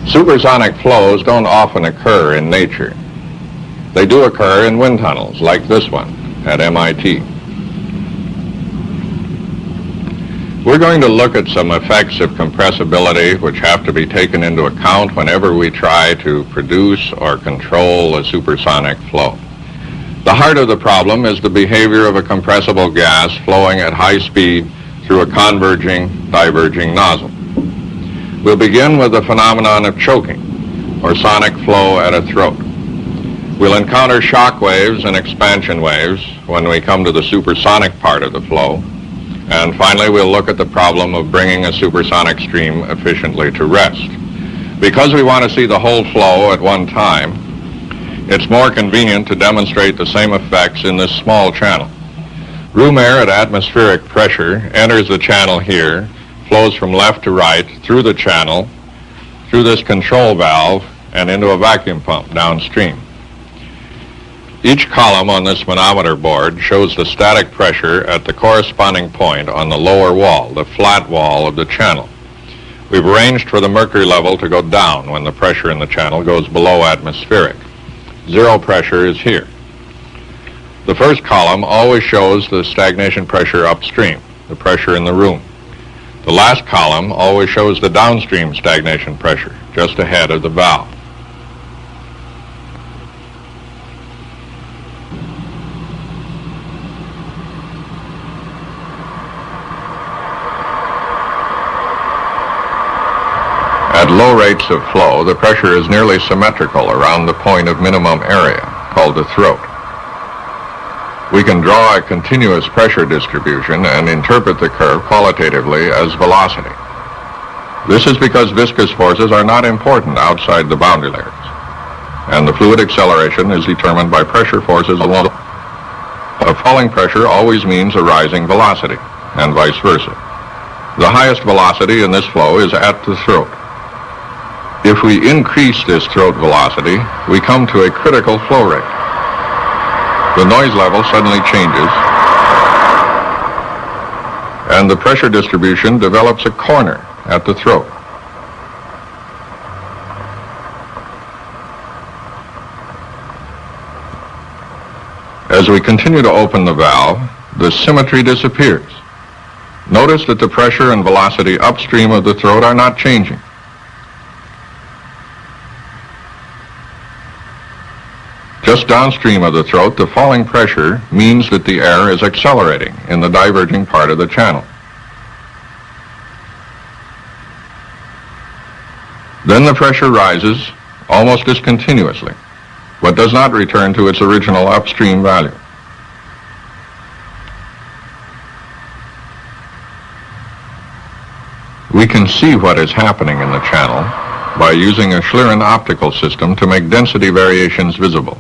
Supersonic flows don't often occur in nature. They do occur in wind tunnels like this one at MIT. We're going to look at some effects of compressibility which have to be taken into account whenever we try to produce or control a supersonic flow. The heart of the problem is the behavior of a compressible gas flowing at high speed through a converging, diverging nozzle. We'll begin with the phenomenon of choking, or sonic flow at a throat. We'll encounter shock waves and expansion waves when we come to the supersonic part of the flow. And finally, we'll look at the problem of bringing a supersonic stream efficiently to rest. Because we want to see the whole flow at one time, it's more convenient to demonstrate the same effects in this small channel. Room air at atmospheric pressure enters the channel here, flows from left to right through the channel, through this control valve, and into a vacuum pump downstream. Each column on this manometer board shows the static pressure at the corresponding point on the lower wall, the flat wall of the channel. We've arranged for the mercury level to go down when the pressure in the channel goes below atmospheric. Zero pressure is here. The first column always shows the stagnation pressure upstream, the pressure in the room. The last column always shows the downstream stagnation pressure, just ahead of the valve. At low rates of flow, the pressure is nearly symmetrical around the point of minimum area, called the throat. We can draw a continuous pressure distribution and interpret the curve qualitatively as velocity. This is because viscous forces are not important outside the boundary layers, and the fluid acceleration is determined by pressure forces alone. A falling pressure always means a rising velocity, and vice versa. The highest velocity in this flow is at the throat. If we increase this throat velocity, we come to a critical flow rate. The noise level suddenly changes, and the pressure distribution develops a corner at the throat. As we continue to open the valve, the symmetry disappears. Notice that the pressure and velocity upstream of the throat are not changing. Just downstream of the throat, the falling pressure means that the air is accelerating in the diverging part of the channel. Then the pressure rises almost discontinuously, but does not return to its original upstream value. We can see what is happening in the channel by using a Schlieren optical system to make density variations visible.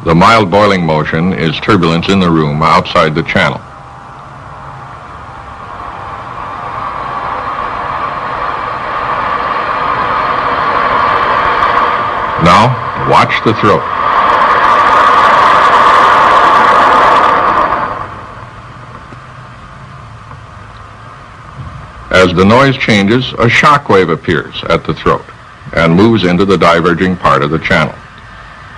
The mild boiling motion is turbulence in the room outside the channel. Now, watch the throat. As the noise changes, a shock wave appears at the throat and moves into the diverging part of the channel.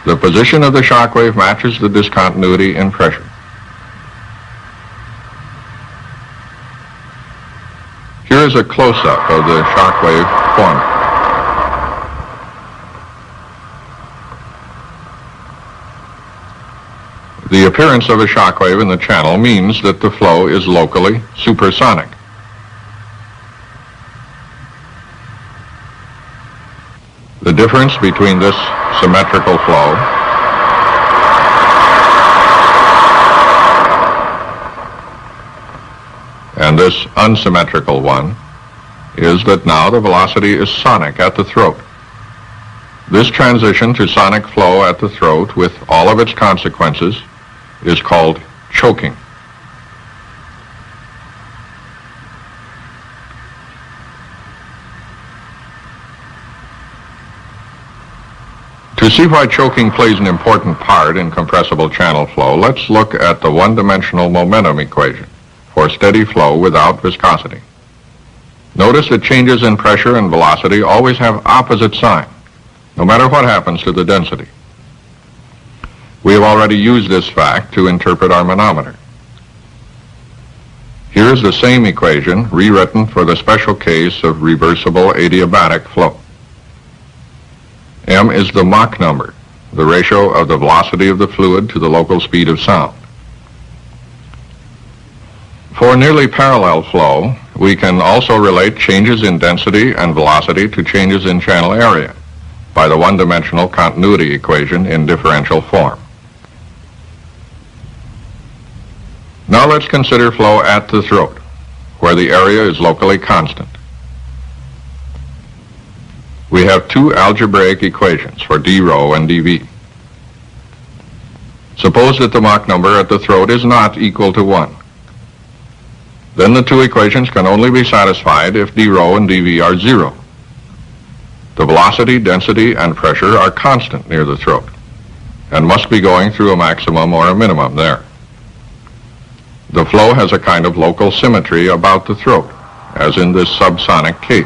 The position of the shock wave matches the discontinuity in pressure. Here is a close-up of the shock wave forming. The appearance of a shock wave in the channel means that the flow is locally supersonic. The difference between this symmetrical flow and this unsymmetrical one is that now the velocity is sonic at the throat. This transition to sonic flow at the throat with all of its consequences is called choking. To see why choking plays an important part in compressible channel flow, let's look at the one-dimensional momentum equation for steady flow without viscosity. Notice that changes in pressure and velocity always have opposite sign, no matter what happens to the density. We have already used this fact to interpret our manometer. Here is the same equation rewritten for the special case of reversible adiabatic flow. M is the Mach number, the ratio of the velocity of the fluid to the local speed of sound. For nearly parallel flow, we can also relate changes in density and velocity to changes in channel area by the one-dimensional continuity equation in differential form. Now let's consider flow at the throat, where the area is locally constant. We have two algebraic equations for d rho and dV. Suppose that the Mach number at the throat is not equal to 1. Then the two equations can only be satisfied if d rho and dV are 0. The velocity, density, and pressure are constant near the throat and must be going through a maximum or a minimum there. The flow has a kind of local symmetry about the throat, as in this subsonic case.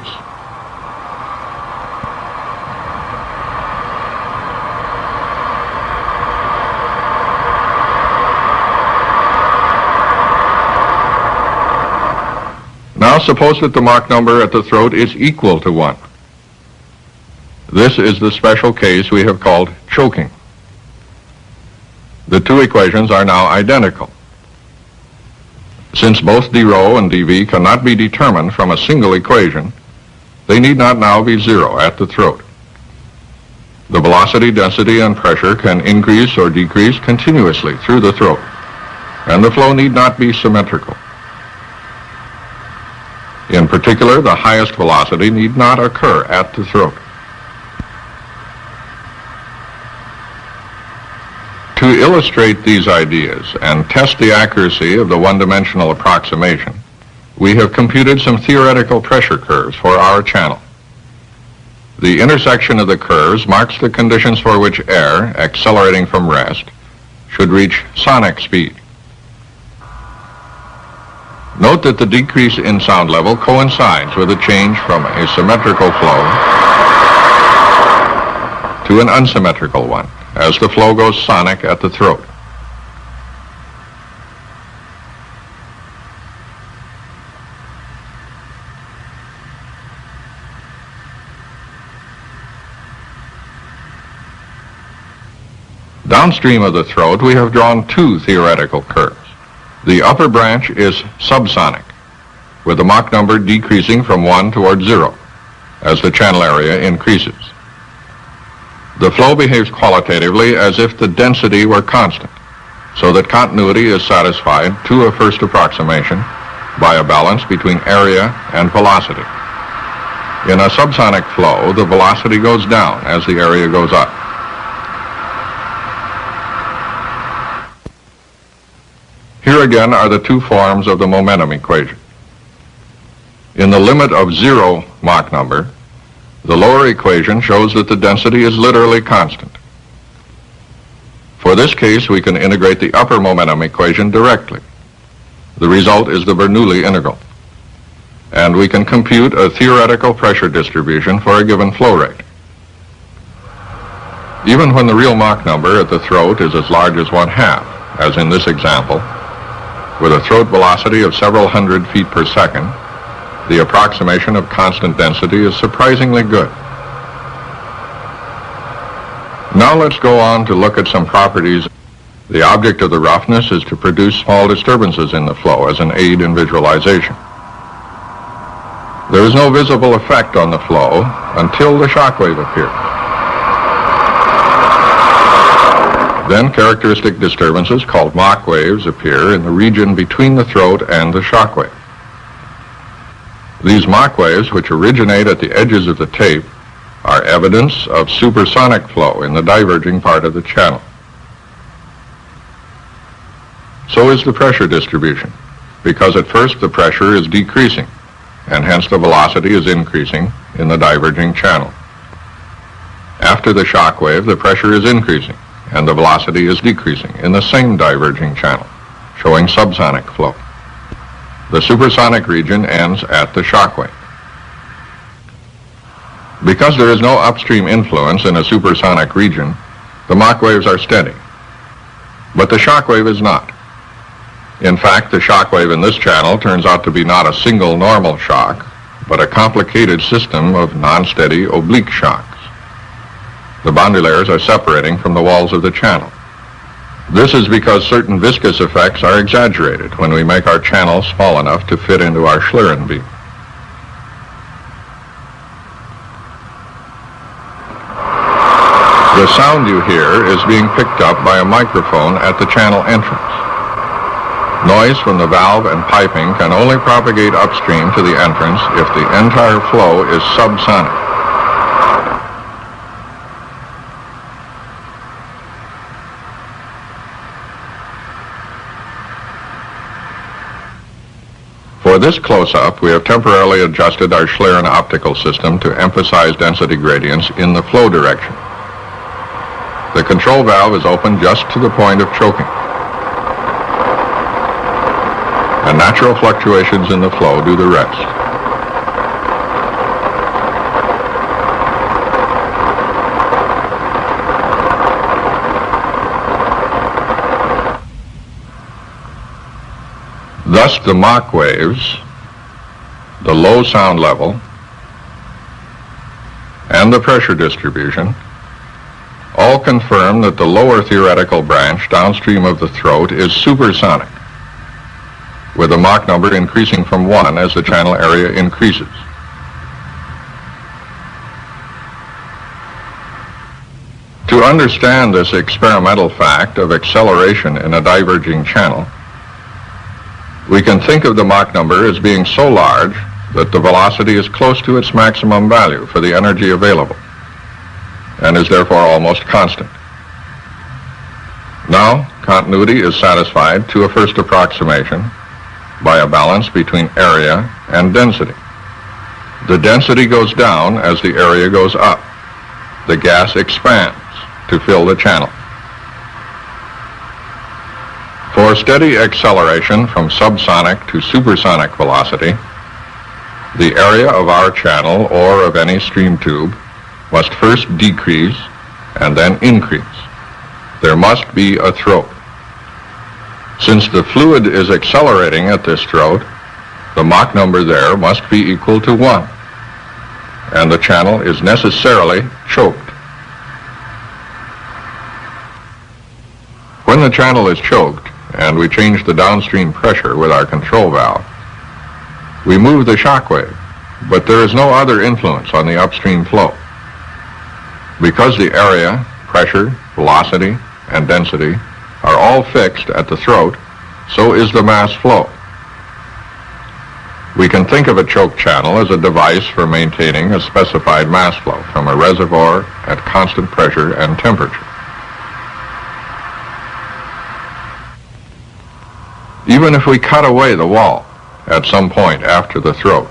Now suppose that the Mach number at the throat is equal to 1. This is the special case we have called choking. The two equations are now identical. Since both d rho and dV cannot be determined from a single equation, they need not now be 0 at the throat. The velocity, density, and pressure can increase or decrease continuously through the throat, and the flow need not be symmetrical. In particular, the highest velocity need not occur at the throat. To illustrate these ideas and test the accuracy of the one-dimensional approximation, we have computed some theoretical pressure curves for our channel. The intersection of the curves marks the conditions for which air, accelerating from rest, should reach sonic speed. Note that the decrease in sound level coincides with a change from a symmetrical flow to an unsymmetrical one, as the flow goes sonic at the throat. Downstream of the throat, we have drawn two theoretical curves. The upper branch is subsonic, with the Mach number decreasing from 1 toward 0 as the channel area increases. The flow behaves qualitatively as if the density were constant, so that continuity is satisfied to a first approximation by a balance between area and velocity. In a subsonic flow, the velocity goes down as the area goes up. Here again are the two forms of the momentum equation. In the limit of 0 Mach number, the lower equation shows that the density is literally constant. For this case, we can integrate the upper momentum equation directly. The result is the Bernoulli integral. And we can compute a theoretical pressure distribution for a given flow rate. Even when the real Mach number at the throat is as large as 1/2, as in this example, with a throat velocity of several hundred feet per second, the approximation of constant density is surprisingly good. Now let's go on to look at some properties. The object of the roughness is to produce small disturbances in the flow as an aid in visualization. There is no visible effect on the flow until the shock wave appears. Then characteristic disturbances called Mach waves appear in the region between the throat and the shock wave. These Mach waves, which originate at the edges of the tape, are evidence of supersonic flow in the diverging part of the channel. So is the pressure distribution, because at first the pressure is decreasing, and hence the velocity is increasing in the diverging channel. After the shock wave, the pressure is increasing, and the velocity is decreasing in the same diverging channel, showing subsonic flow. The supersonic region ends at the shock wave. Because there is no upstream influence in a supersonic region, the Mach waves are steady. But the shock wave is not. In fact, the shock wave in this channel turns out to be not a single normal shock, but a complicated system of non-steady oblique shocks. The boundary layers are separating from the walls of the channel. This is because certain viscous effects are exaggerated when we make our channel small enough to fit into our Schlieren beam. The sound you hear is being picked up by a microphone at the channel entrance. Noise from the valve and piping can only propagate upstream to the entrance if the entire flow is subsonic. For this close-up, we have temporarily adjusted our Schlieren optical system to emphasize density gradients in the flow direction. The control valve is open just to the point of choking, and natural fluctuations in the flow do the rest. Thus, the Mach waves, the low sound level, and the pressure distribution all confirm that the lower theoretical branch downstream of the throat is supersonic, with the Mach number increasing from 1 as the channel area increases. To understand this experimental fact of acceleration in a diverging channel, we can think of the Mach number as being so large that the velocity is close to its maximum value for the energy available, and is therefore almost constant. Now, continuity is satisfied to a first approximation by a balance between area and density. The density goes down as the area goes up. The gas expands to fill the channel. For steady acceleration from subsonic to supersonic velocity, the area of our channel or of any stream tube must first decrease and then increase. There must be a throat. Since the fluid is accelerating at this throat, the Mach number there must be equal to 1, and the channel is necessarily choked. When the channel is choked and we change the downstream pressure with our control valve, we move the shock wave, but there is no other influence on the upstream flow. Because the area, pressure, velocity, and density are all fixed at the throat, so is the mass flow. We can think of a choke channel as a device for maintaining a specified mass flow from a reservoir at constant pressure and temperature. Even if we cut away the wall at some point after the throat,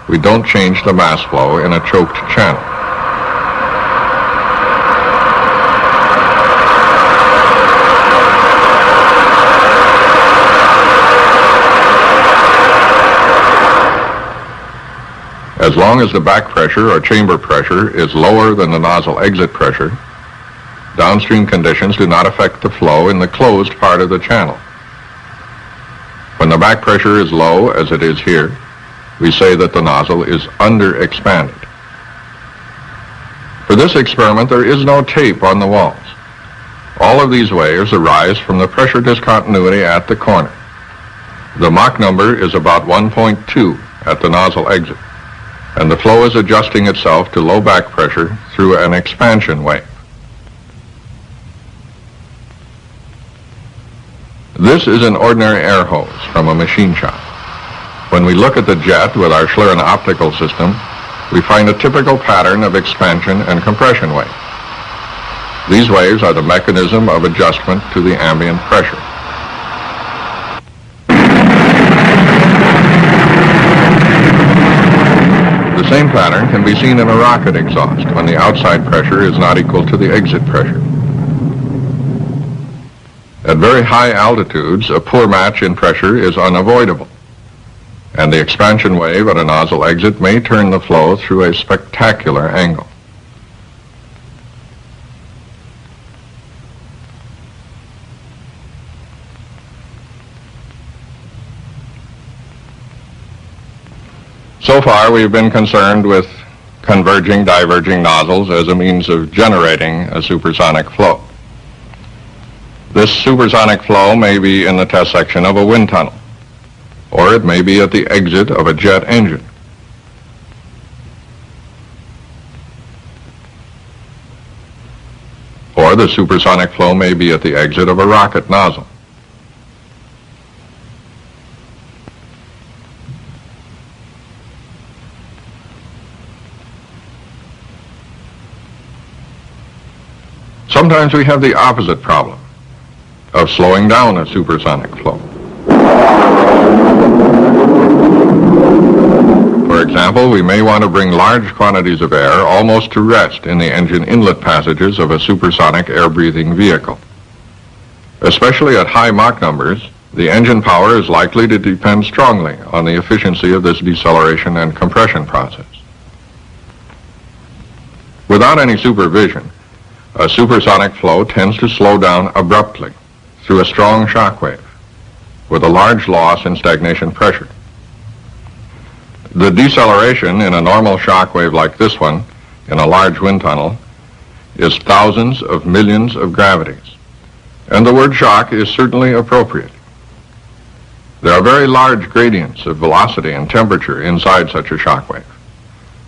we don't change the mass flow in a choked channel. As long as the back pressure or chamber pressure is lower than the nozzle exit pressure, downstream conditions do not affect the flow in the closed part of the channel. When the back pressure is low, as it is here, we say that the nozzle is underexpanded. For this experiment, there is no tape on the walls. All of these waves arise from the pressure discontinuity at the corner. The Mach number is about 1.2 at the nozzle exit, and the flow is adjusting itself to low back pressure through an expansion wave. This is an ordinary air hose from a machine shop. When we look at the jet with our Schlieren optical system, we find a typical pattern of expansion and compression waves. These waves are the mechanism of adjustment to the ambient pressure. The same pattern can be seen in a rocket exhaust when the outside pressure is not equal to the exit pressure. At very high altitudes, a poor match in pressure is unavoidable. and the expansion wave at a nozzle exit may turn the flow through a spectacular angle. So far, we've been concerned with converging, diverging nozzles as a means of generating a supersonic flow. This supersonic flow may be in the test section of a wind tunnel, or it may be at the exit of a jet engine. Or the supersonic flow may be at the exit of a rocket nozzle. Sometimes we have the opposite problem of slowing down a supersonic flow. For example, we may want to bring large quantities of air almost to rest in the engine inlet passages of a supersonic air-breathing vehicle. Especially at high Mach numbers, the engine power is likely to depend strongly on the efficiency of this deceleration and compression process. Without any supervision, a supersonic flow tends to slow down abruptly through a strong shock wave with a large loss in stagnation pressure. The deceleration in a normal shock wave like this one in a large wind tunnel is thousands of millions of gravities, and the word shock is certainly appropriate. There are very large gradients of velocity and temperature inside such a shock wave,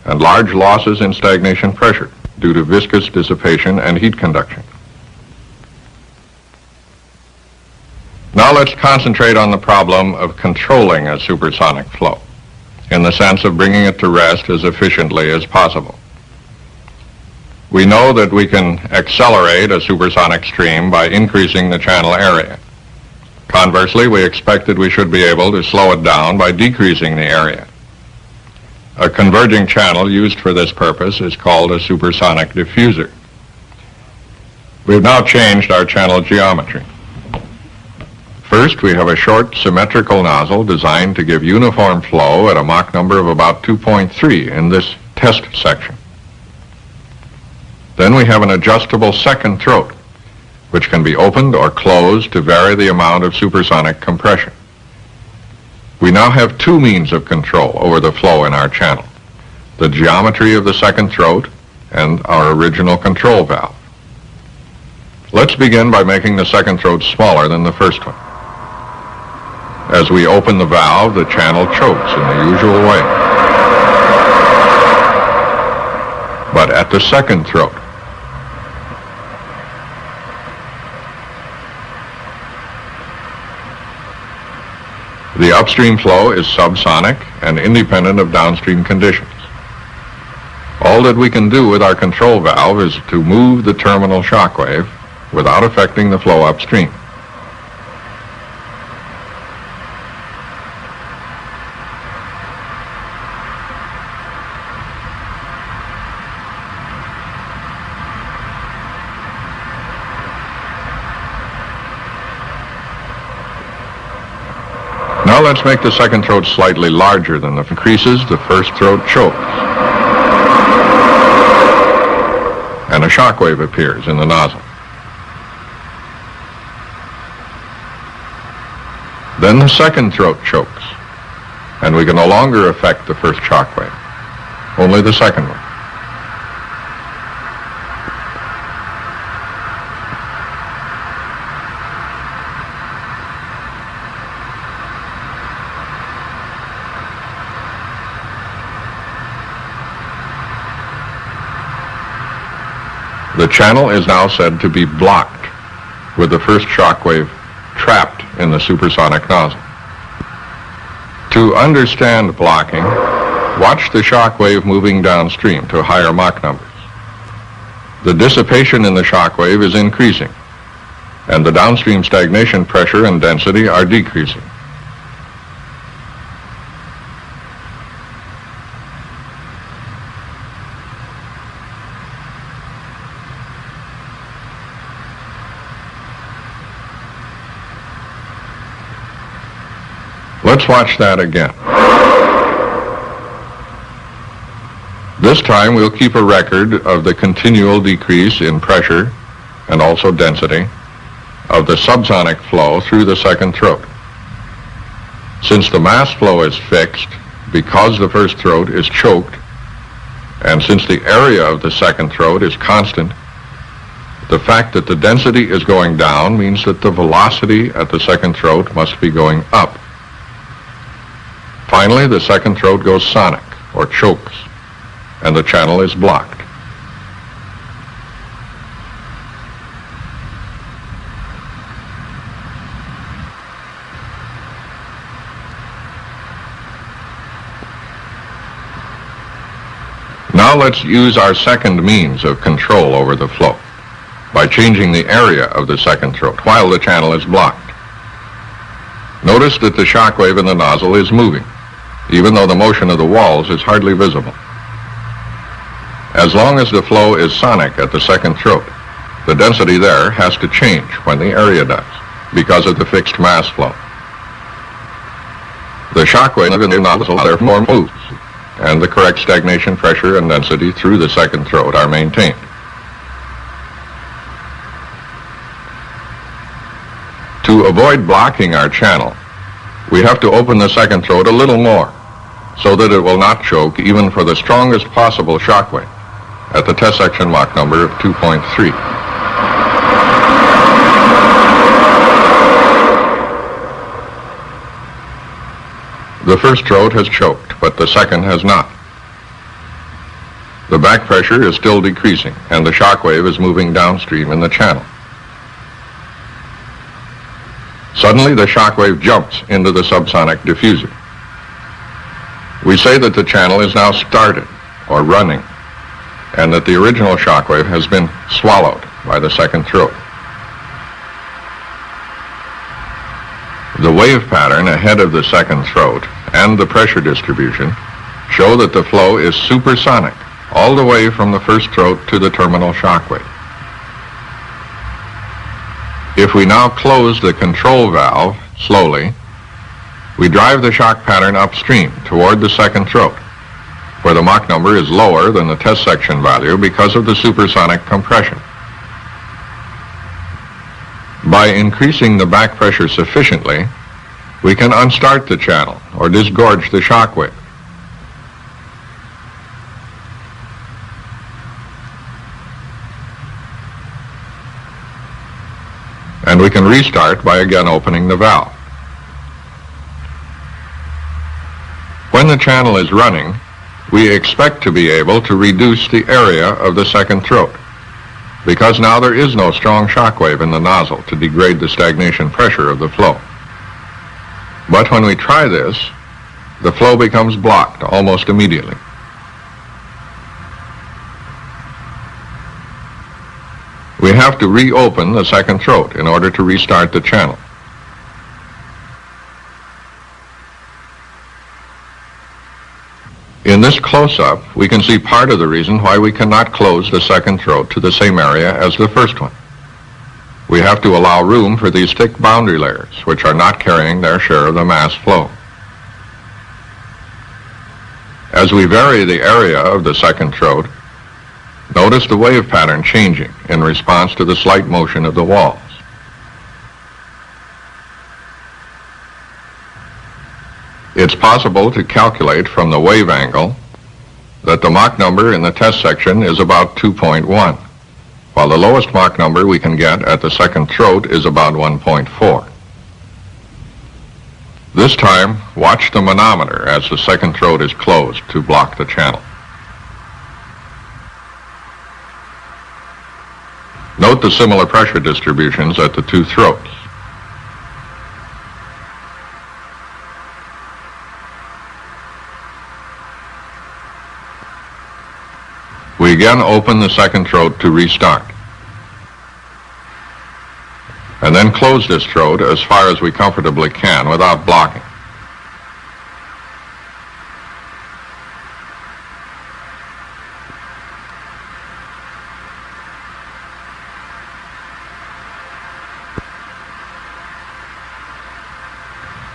and large losses in stagnation pressure due to viscous dissipation and heat conduction. Now let's concentrate on the problem of controlling a supersonic flow, in the sense of bringing it to rest as efficiently as possible. We know that we can accelerate a supersonic stream by increasing the channel area. Conversely, we expect that we should be able to slow it down by decreasing the area. A converging channel used for this purpose is called a supersonic diffuser. We've now changed our channel geometry. First, we have a short symmetrical nozzle designed to give uniform flow at a Mach number of about 2.3 in this test section. Then we have an adjustable second throat, which can be opened or closed to vary the amount of supersonic compression. We now have two means of control over the flow in our channel: the geometry of the second throat and our original control valve. Let's begin by making the second throat smaller than the first one. As we open the valve, the channel chokes in the usual way. But at the second throat, the upstream flow is subsonic and independent of downstream conditions. All that we can do with our control valve is to move the terminal shock wave without affecting the flow upstream. Now let's make the second throat slightly larger than the increases. The first throat chokes, and a shock wave appears in the nozzle. Then the second throat chokes, and we can no longer affect the first shock wave, only the second one. The channel is now said to be blocked, with the first shock wave trapped in the supersonic nozzle. To understand blocking, watch the shock wave moving downstream to higher Mach numbers. The dissipation in the shock wave is increasing, and the downstream stagnation pressure and density are decreasing. Let's watch that again. This time we'll keep a record of the continual decrease in pressure and also density of the subsonic flow through the second throat. Since the mass flow is fixed, because the first throat is choked, and since the area of the second throat is constant, the fact that the density is going down means that the velocity at the second throat must be going up. Finally, the second throat goes sonic, or chokes, and the channel is blocked. Now let's use our second means of control over the flow by changing the area of the second throat while the channel is blocked. Notice that the shock wave in the nozzle is moving, even though the motion of the walls is hardly visible. As long as the flow is sonic at the second throat, the density there has to change when the area does, because of the fixed mass flow. The shock wave in the nozzle therefore moves, and the correct stagnation pressure and density through the second throat are maintained. To avoid blocking our channel, we have to open the second throat a little more so that it will not choke even for the strongest possible shock wave at the test section Mach number of 2.3. The first throat has choked, but the second has not. The back pressure is still decreasing, and the shock wave is moving downstream in the channel. Suddenly, the shock wave jumps into the subsonic diffuser. We say that the channel is now started, or running, and that the original shock wave has been swallowed by the second throat. The wave pattern ahead of the second throat and the pressure distribution show that the flow is supersonic all the way from the first throat to the terminal shock wave. If we now close the control valve slowly, we drive the shock pattern upstream toward the second throat, where the Mach number is lower than the test section value because of the supersonic compression. By increasing the back pressure sufficiently, we can unstart the channel or disgorge the shock wave. And we can restart by again opening the valve. When the channel is running, we expect to be able to reduce the area of the second throat, because now there is no strong shock wave in the nozzle to degrade the stagnation pressure of the flow. But when we try this, the flow becomes blocked almost immediately. We have to reopen the second throat in order to restart the channel. In this close-up, we can see part of the reason why we cannot close the second throat to the same area as the first one. We have to allow room for these thick boundary layers, which are not carrying their share of the mass flow. As we vary the area of the second throat, notice the wave pattern changing in response to the slight motion of the walls. It's possible to calculate from the wave angle that the Mach number in the test section is about 2.1, while the lowest Mach number we can get at the second throat is about 1.4. This time, watch the manometer as the second throat is closed to block the channel. Note the similar pressure distributions at the two throats. We again open the second throat to restart, and then close this throat as far as we comfortably can without blocking.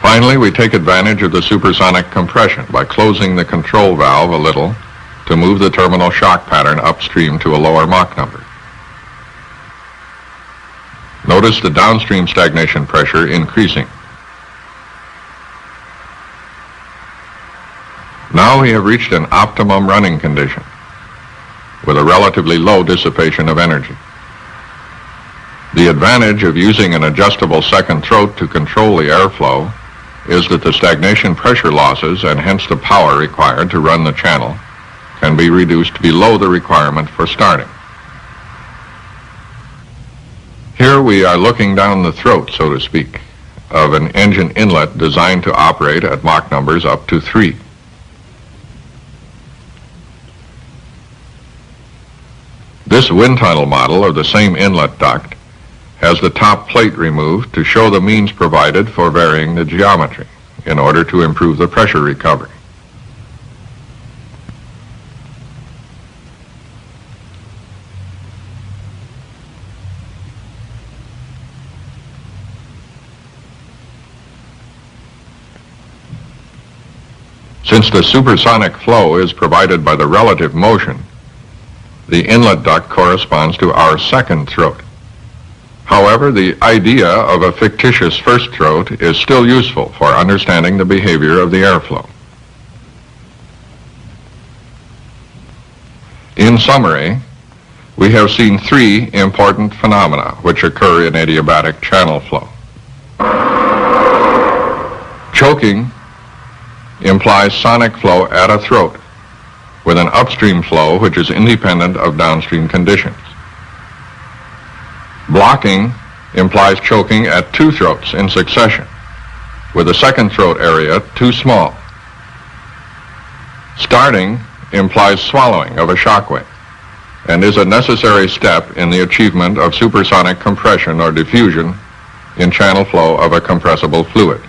Finally, we take advantage of the supersonic compression by closing the control valve a little to move the terminal shock pattern upstream to a lower Mach number. Notice the downstream stagnation pressure increasing. Now we have reached an optimum running condition with a relatively low dissipation of energy. The advantage of using an adjustable second throat to control the airflow is that the stagnation pressure losses and hence the power required to run the channel can be reduced below the requirement for starting. Here we are looking down the throat, so to speak, of an engine inlet designed to operate at Mach numbers up to 3. This wind tunnel model of the same inlet duct has the top plate removed to show the means provided for varying the geometry in order to improve the pressure recovery. Since the supersonic flow is provided by the relative motion, the inlet duct corresponds to our second throat. However, the idea of a fictitious first throat is still useful for understanding the behavior of the airflow. In summary, we have seen 3 important phenomena which occur in adiabatic channel flow. Choking implies sonic flow at a throat with an upstream flow which is independent of downstream conditions. Blocking implies choking at 2 throats in succession, with the second throat area too small. Starting implies swallowing of a shock wave and is a necessary step in the achievement of supersonic compression or diffusion in channel flow of a compressible fluid.